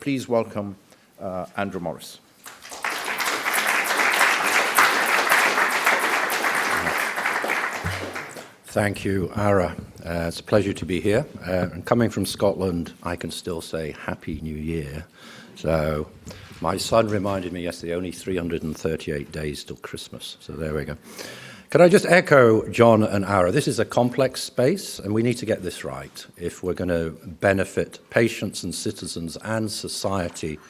Please welcome Andrew Morris. Thank you, Ara. It's a pleasure to be here. And coming from Scotland, I can still say Happy New Year. So my son reminded me yesterday, only 338 days till Christmas. So there we go. Can I just echo John and Ara? This is a complex space, and we need to get this right if we're going to benefit patients and citizens and society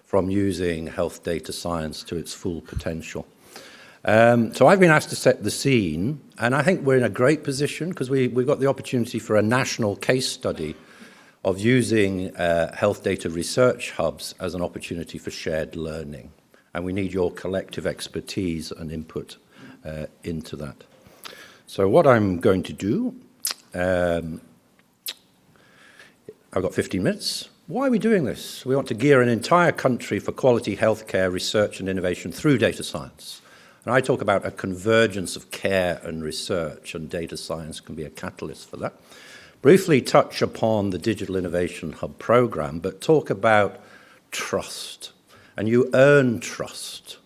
from using health data science to its full potential. So I've been asked to set the scene, and I think we're in a great position because we've got the opportunity for a national case study of using health data research hubs as an opportunity for shared learning. And we need your collective expertise and input into that. So what I'm going to do, I've got 15 minutes. Why are we doing this? We want to gear an entire country for quality healthcare research and innovation through data science. And I talk about a convergence of care and research, and data science can be a catalyst for that. Briefly touch upon the Digital Innovation Hub program, but talk about trust. And you earn trust.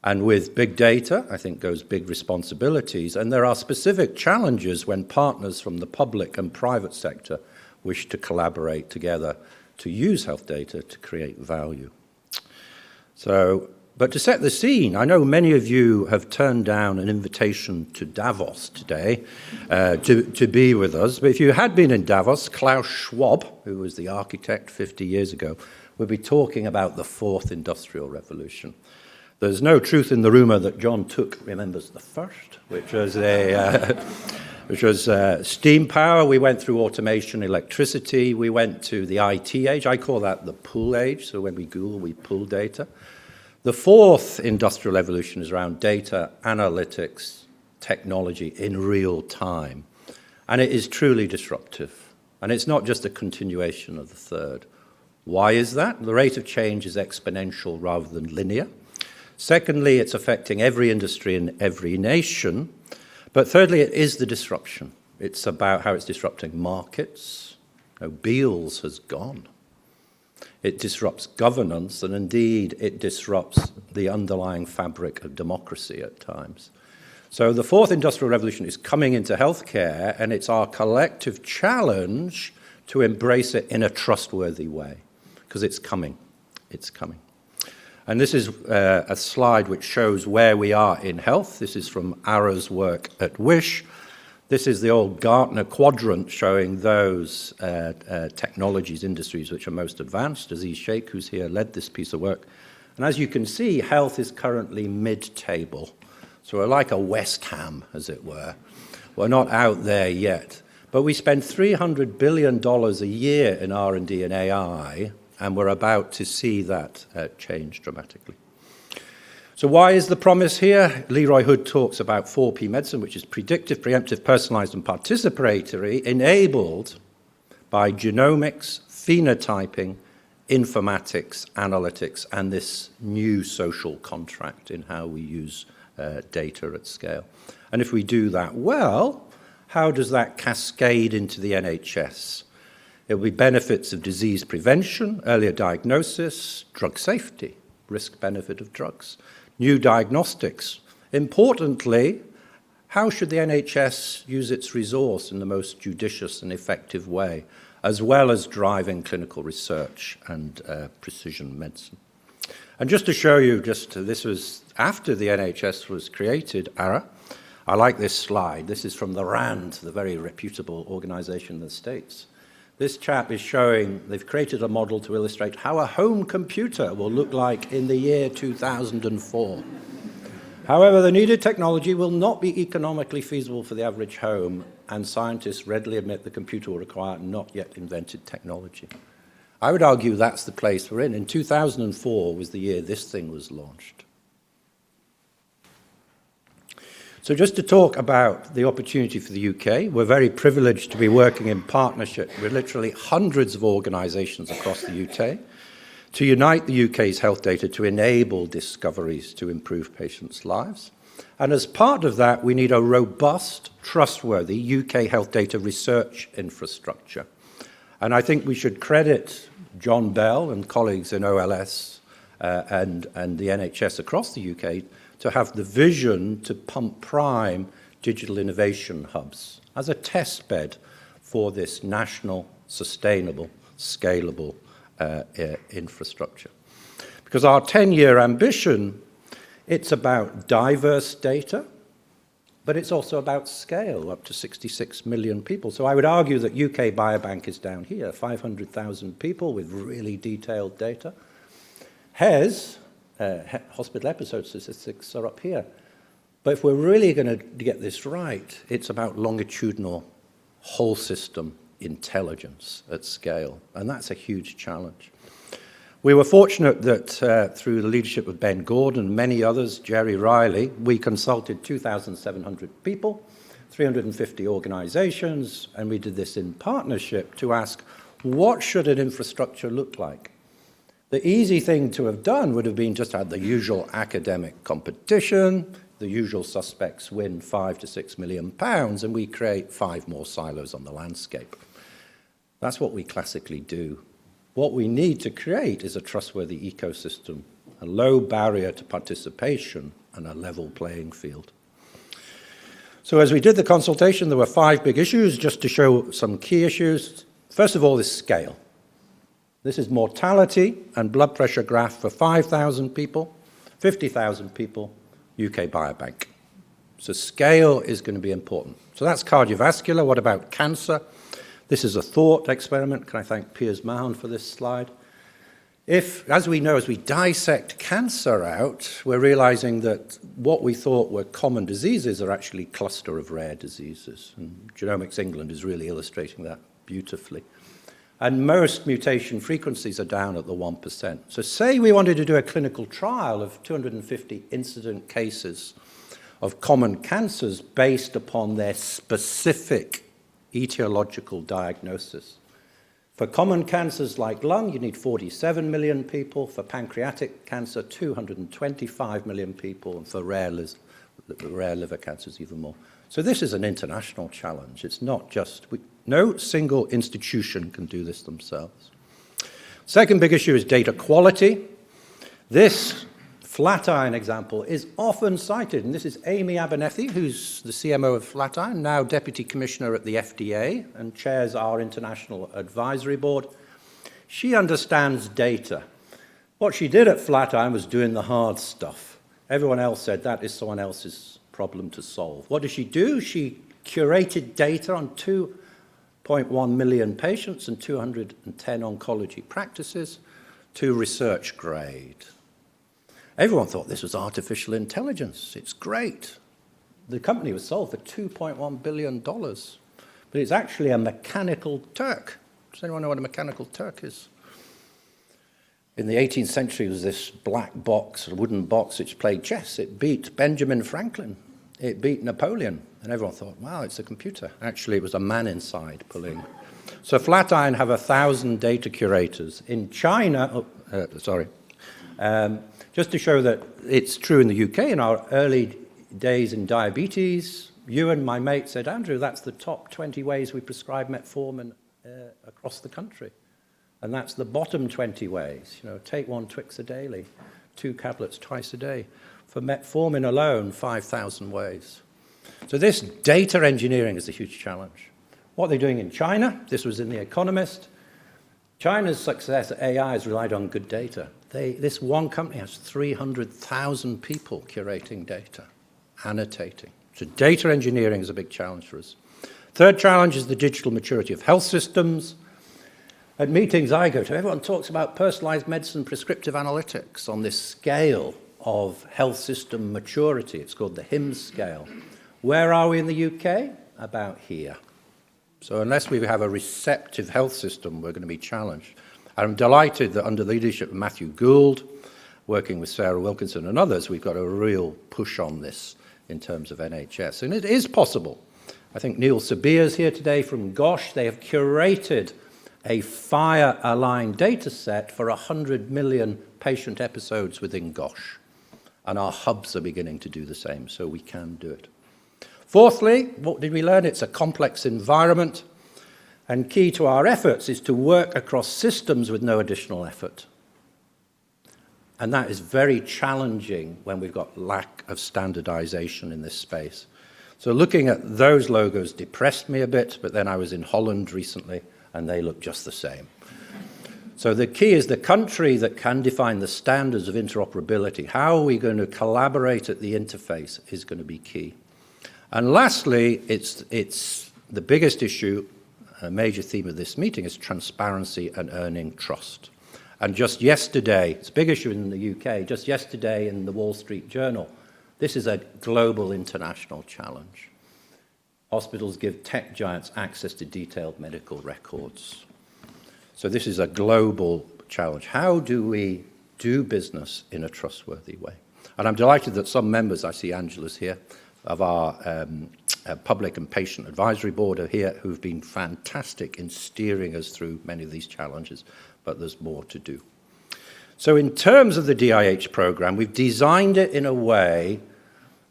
And with big data, I think, goes big responsibilities. And there are specific challenges when partners from the public and private sector wish to collaborate together to use health data to create value. But to set the scene, I know many of you have turned down an invitation to Davos today to be with us. But if you had been in Davos, Klaus Schwab, who was the architect 50 years ago, would be talking about the fourth industrial revolution. There's no truth in the rumor that John Tooke remembers the first, which was steam power. We went through automation, electricity. We went to the IT age. I call that the pull age. So when we Google, we pull data. The fourth industrial revolution is around data, analytics, technology in real time. And it is truly disruptive. And it's not just a continuation of the third. Why is that? The rate of change is exponential rather than linear. Secondly, it's affecting every industry in every nation. But thirdly, it is the disruption. It's about how it's disrupting markets. Beals has gone. It disrupts governance, and indeed, it disrupts the underlying fabric of democracy at times. So the fourth industrial revolution is coming into healthcare, and it's our collective challenge to embrace it in a trustworthy way, because it's coming. It's coming. And this is a slide which shows where we are in health. This is from Ara's work at Wish. This is the old Gartner quadrant showing those technologies, industries which are most advanced. Aziz Sheikh, who's here, led this piece of work. And as you can see, health is currently mid-table. So we're like a West Ham, as it were. We're not out there yet. But we spend $300 billion a year in R&D and AI, and we're about to see that change dramatically. So why is the promise here? Leroy Hood talks about 4P medicine, which is predictive, preemptive, personalized, and participatory, enabled by genomics, phenotyping, informatics, analytics, and this new social contract in how we use data at scale. And if we do that well, how does that cascade into the NHS? It will be benefits of disease prevention, earlier diagnosis, drug safety, risk-benefit of drugs, new diagnostics. Importantly, how should the NHS use its resource in the most judicious and effective way, as well as driving clinical research and precision medicine? And just to show you, this was after the NHS was created, Ara. I like this slide. This is from the RAND, the very reputable organization in the States. This chap is showing they've created a model to illustrate how a home computer will look like in the year 2004. However, the needed technology will not be economically feasible for the average home, and scientists readily admit the computer will require not yet invented technology. I would argue that's the place we're in. In 2004 was the year this thing was launched. So just to talk about the opportunity for the UK, we're very privileged to be working in partnership with literally hundreds of organisations across the UK to unite the UK's health data to enable discoveries to improve patients' lives. And as part of that, we need a robust, trustworthy UK health data research infrastructure. And I think we should credit John Bell and colleagues in OLS and the NHS across the UK to have the vision to pump prime digital innovation hubs as a test bed for this national, sustainable, scalable infrastructure. Because our 10-year ambition, it's about diverse data, but it's also about scale, up to 66 million people. So I would argue that UK Biobank is down here, 500,000 people with really detailed data. HES, hospital episode statistics, are up here. But if we're really going to get this right, it's about longitudinal whole system intelligence at scale, and that's a huge challenge. We were fortunate that through the leadership of Ben Gordon and many others, Jerry Riley, we consulted 2,700 people, 350 organizations, and we did this in partnership to ask, what should an infrastructure look like? The easy thing to have done would have been just had the usual academic competition, the usual suspects win £5 to £6 million, and we create 5 more silos on the landscape. That's what we classically do. What we need to create is a trustworthy ecosystem, a low barrier to participation, and a level playing field. So as we did the consultation, there were 5 big issues, just to show some key issues. First of all is scale. This is mortality and blood pressure graph for 5,000 people, 50,000 people, UK Biobank. So scale is going to be important. So that's cardiovascular. What about cancer? This is a thought experiment. Can I thank Piers Mahon for this slide? If, as we know, as we dissect cancer out, we're realizing that what we thought were common diseases are actually a cluster of rare diseases. And Genomics England is really illustrating that beautifully. And most mutation frequencies are down at the 1%. So say we wanted to do a clinical trial of 250 incident cases of common cancers based upon their specific etiological diagnosis. For common cancers like lung, you need 47 million people. For pancreatic cancer, 225 million people. And for rare liver cancers, even more. So this is an international challenge. It's not just, no single institution can do this themselves. Second big issue is data quality. This Flatiron example is often cited, and this is Amy Abernethy, who's the CMO of Flatiron, now Deputy Commissioner at the FDA and chairs our International Advisory Board. She understands data. What she did at Flatiron was doing the hard stuff. Everyone else said that is someone else's problem to solve. What did she do? She curated data on 2.1 million patients and 210 oncology practices to research grade. Everyone thought this was artificial intelligence. It's great. The company was sold for $2.1 billion, but it's actually a mechanical Turk. Does anyone know what a mechanical Turk is? In the 18th century, there was this black box, a wooden box, which played chess. It beat Benjamin Franklin. It beat Napoleon. And everyone thought, wow, it's a computer. Actually, it was a man inside pulling. So Flatiron have 1,000 data curators. In China, just to show that it's true in the UK, in our early days in diabetes, Ewan, my mate, said, Andrew, that's the top 20 ways we prescribe metformin across the country. And that's the bottom 20 ways. You know, take 1 Twix a daily, 2 tablets twice a day. For metformin alone, 5,000 ways. So this data engineering is a huge challenge. What they're doing in China, this was in The Economist. China's success at AI has relied on good data. This one company has 300,000 people curating data, annotating. So data engineering is a big challenge for us. Third challenge is the digital maturity of health systems. At meetings I go to, everyone talks about personalized medicine, prescriptive analytics on this scale of health system maturity. It's called the HIMSS scale. Where are we in the UK? About here. So unless we have a receptive health system, we're going to be challenged. I'm delighted that under the leadership of Matthew Gould, working with Sarah Wilkinson and others, we've got a real push on this in terms of NHS. And it is possible. I think Neil Sabir's here today from GOSH. They have curated a FHIR-aligned data set for 100 million patient episodes within GOSH. And our hubs are beginning to do the same, so we can do it. Fourthly, what did we learn? It's a complex environment. And key to our efforts is to work across systems with no additional effort. And that is very challenging when we've got lack of standardization in this space. So looking at those logos depressed me a bit, but then I was in Holland recently, and they look just the same. So the key is the country that can define the standards of interoperability. How are we going to collaborate at the interface is going to be key. And lastly, it's the biggest issue, a major theme of this meeting is transparency and earning trust. And just yesterday, it's a big issue in the UK, just yesterday in the Wall Street Journal, this is a global international challenge. Hospitals give tech giants access to detailed medical records. So this is a global challenge. How do we do business in a trustworthy way? And I'm delighted that some members, I see Angela's here, of our Public and Patient Advisory Board are here who've been fantastic in steering us through many of these challenges, but there's more to do. So in terms of the DIH program, we've designed it in a way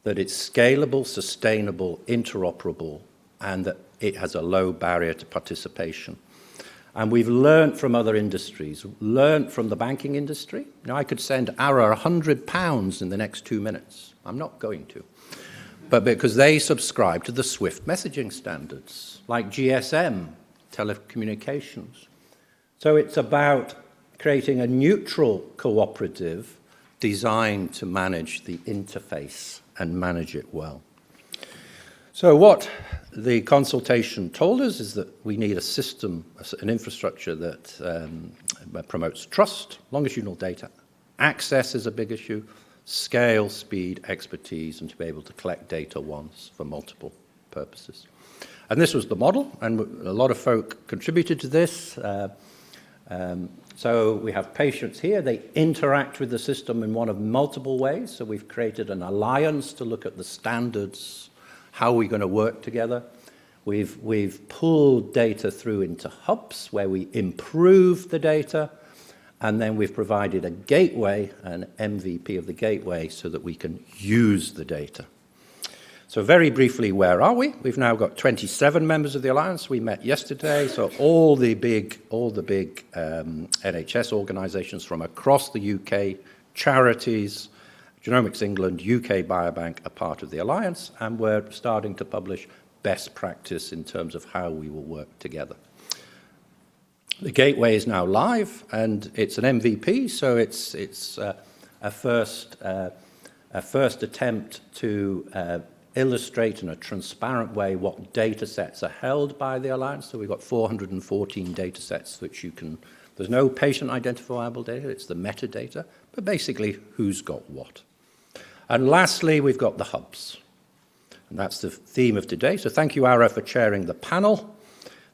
that it's scalable, sustainable, interoperable, and that it has a low barrier to participation. And we've learned from other industries, learned from the banking industry. Now, I could send Ara £100 in the next 2 minutes. I'm not going to. But because they subscribe to the SWIFT messaging standards, like GSM, telecommunications. So it's about creating a neutral cooperative designed to manage the interface and manage it well. So what the consultation told us is that we need a system, an infrastructure that promotes trust, longitudinal data. Access is a big issue, scale, speed, expertise, and to be able to collect data once for multiple purposes. And this was the model, and a lot of folk contributed to this. So we have patients here. They interact with the system in one of multiple ways. So we've created an alliance to look at the standards, how we're going to work together. We've pulled data through into hubs where we improve the data, and then we've provided a gateway, an MVP of the gateway, so that we can use the data. So very briefly, where are we? We've now got 27 members of the Alliance. We met yesterday, so all the big NHS organisations from across the UK, charities, Genomics England, UK Biobank are part of the Alliance, and we're starting to publish best practice in terms of how we will work together. The gateway is now live, and it's an MVP, so it's a first attempt to illustrate in a transparent way what data sets are held by the Alliance. So we've got 414 data sets which you can, there's no patient identifiable data, it's the metadata, but basically who's got what. And lastly, we've got the hubs. And that's the theme of today. So thank you, Ara, for chairing the panel.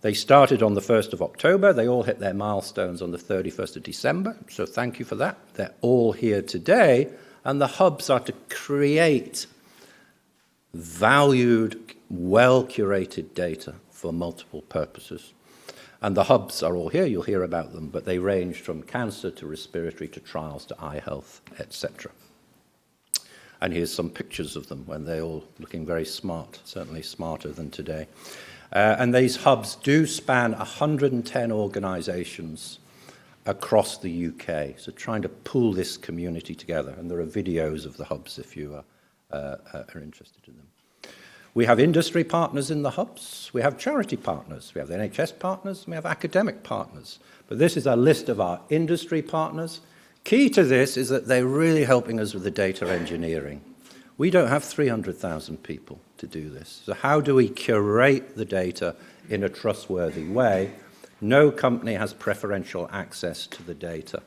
They started on the 1st of October. They all hit their milestones on the 31st of December. So thank you for that. They're all here today. And the hubs are to create valued, well-curated data for multiple purposes. And the hubs are all here. You'll hear about them. But they range from cancer to respiratory to trials to eye health, etc. And here's some pictures of them when they're all looking very smart, certainly smarter than today. And these hubs do span 110 organisations across the UK, so trying to pull this community together. And there are videos of the hubs if you are interested in them. We have industry partners in the hubs. We have charity partners. We have the NHS partners. We have academic partners. But this is a list of our industry partners. Key to this is that they're really helping us with the data engineering. We don't have 300,000 people to do this. So how do we curate the data in a trustworthy way? No company has preferential access to the data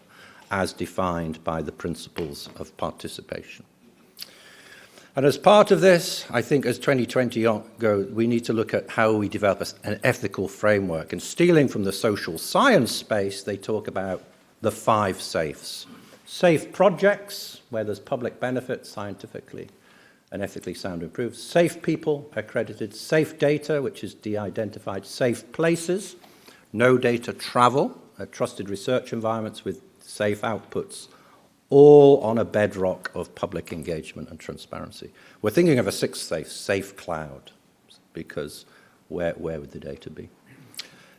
as defined by the principles of participation. And as part of this, I think as 2020 goes, we need to look at how we develop an ethical framework. And stealing from the social science space, they talk about the 5 safes. Safe projects, where there's public benefit scientifically and ethically sound improved. Safe people, accredited. Safe data, which is de-identified. Safe places. No data travel. Trusted research environments with safe outputs. All on a bedrock of public engagement and transparency. We're thinking of a 6th safe, safe cloud, because where would the data be?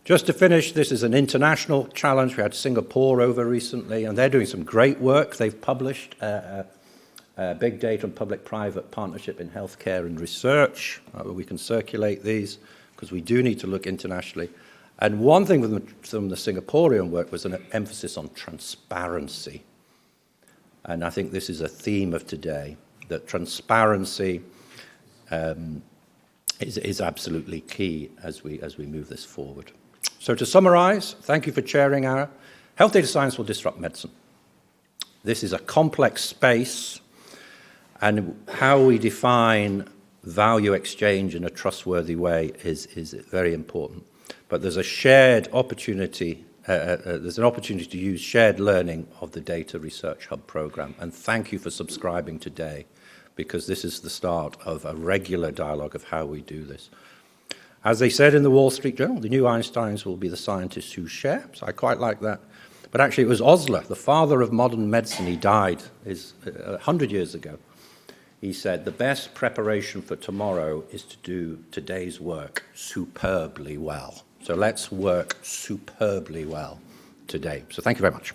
Just to finish, this is an international challenge. We had Singapore over recently, and they're doing some great work. They've published big data and public-private partnership in healthcare and research. We can circulate these because we do need to look internationally. And one thing from the Singaporean work was an emphasis on transparency. And I think this is a theme of today, that transparency is absolutely key as we move this forward. So to summarize, thank you for chairing our Health Data Science Will Disrupt Medicine. This is a complex space, and how we define value exchange in a trustworthy way is very important. But there's a shared opportunity, there's an opportunity to use shared learning of the Data Research Hub program. And thank you for subscribing today, because this is the start of a regular dialogue of how we do this. As they said in the Wall Street Journal, the new Einsteins will be the scientists who share, so I quite like that. But actually it was Osler, the father of modern medicine. He died 100 years ago. He said, the best preparation for tomorrow is to do today's work superbly well. So let's work superbly well today. So thank you very much.